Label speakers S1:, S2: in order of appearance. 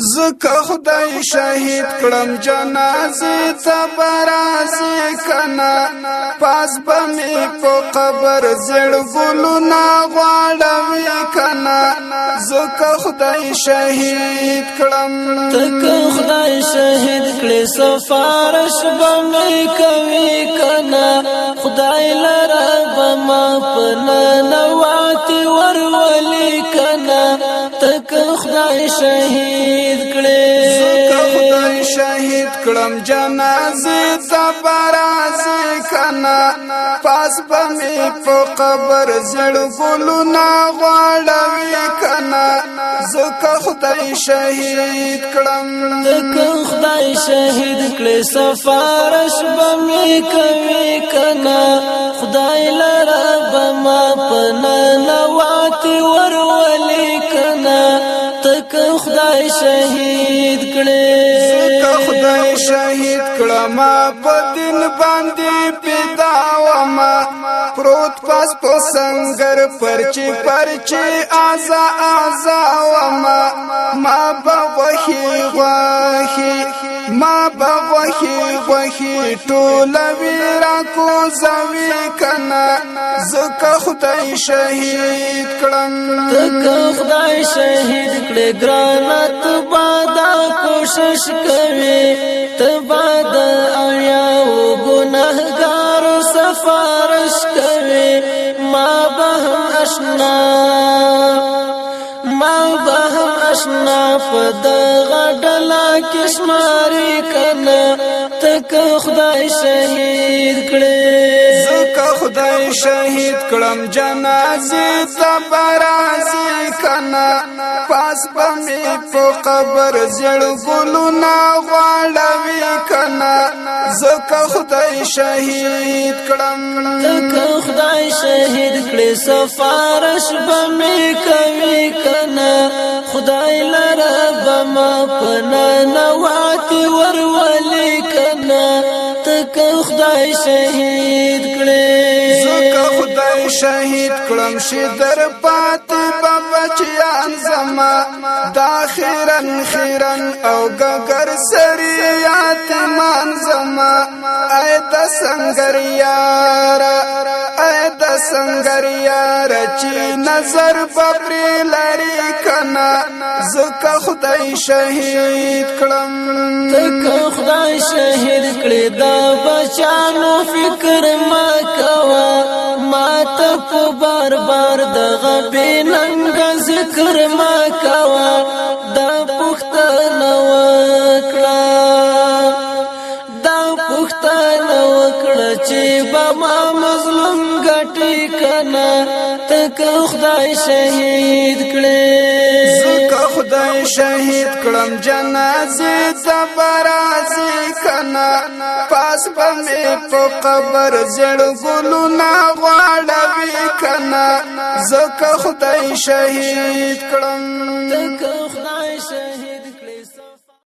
S1: زکه خدای شهید کړم جنازه ته برازي کنا پاس بمې په قبر زړ ګلونه غواړوي کنا زکه خدای شهید کړم
S2: تکه خدای شهید کړي سفارش بمې کوي کنا خدای لره بما پنا نواتي ورولي کنا تکه خدای شهید کړي
S1: زکه خدای شهید کړم جنازه ته برازي کنا پاس بمې په قبر زړ ګلونه غواړوي کنا زکه خدای شهید کړم
S2: تکه خدای شهید کړي سفارش بمې کوي کنا خدای لره بما پنا نواتي ورولي کنا تکه خدای شهید کړي
S1: زکه خدای شهید کړم په دین باندې پیدا وما پروت پاس په سنگر پرچی پرچی آزا آزا وما ما بغوخي غوخي ما بغوخي غوخي ټول ویرا کو زوي کنا زکه خدای شهید کړم
S2: تکه خدای شهید کړي ګرانت بادا کوشش کوي تباد آیا و ګناهګار سفارش کوي ما بهم اشنا فد غډلا کشماري کنا تکه خدای شهید کړي
S1: زکه خدای شهید کړم جنازه ته برازي کنا پاس بمې په قبر زړ ګلونه غواړوي کنا زکه خدای شهید کړم
S2: تکه خدای شهید کړي سفارش بمې کوي کنا خدای لره بما پنا نواتي ورولي کنا تکه خدای شهید کړي
S1: زکه خدای شهید کړم شي در پاتې بچیان زما دا خیرن او ګګر سری یاتمان زما اې د سنگر یار چې نظر ببري لري کنا زکه خدای شهید کړم
S2: تکه خدای شهید کړي دا بچانو فکر ما کوا ما ته په بار بار دغه بننګ ذکر ما کوا دا پښتنه وکړه چې با ما مظلوم ګټي کنا تکه خدای شهید کړي
S1: زکه خدای شهید کړم جنازه ته برازي کنا پاس بمې په قبر زړ ګلونه غواړوي کنا زکه خدای شهید کړم
S2: تکه خدای شهید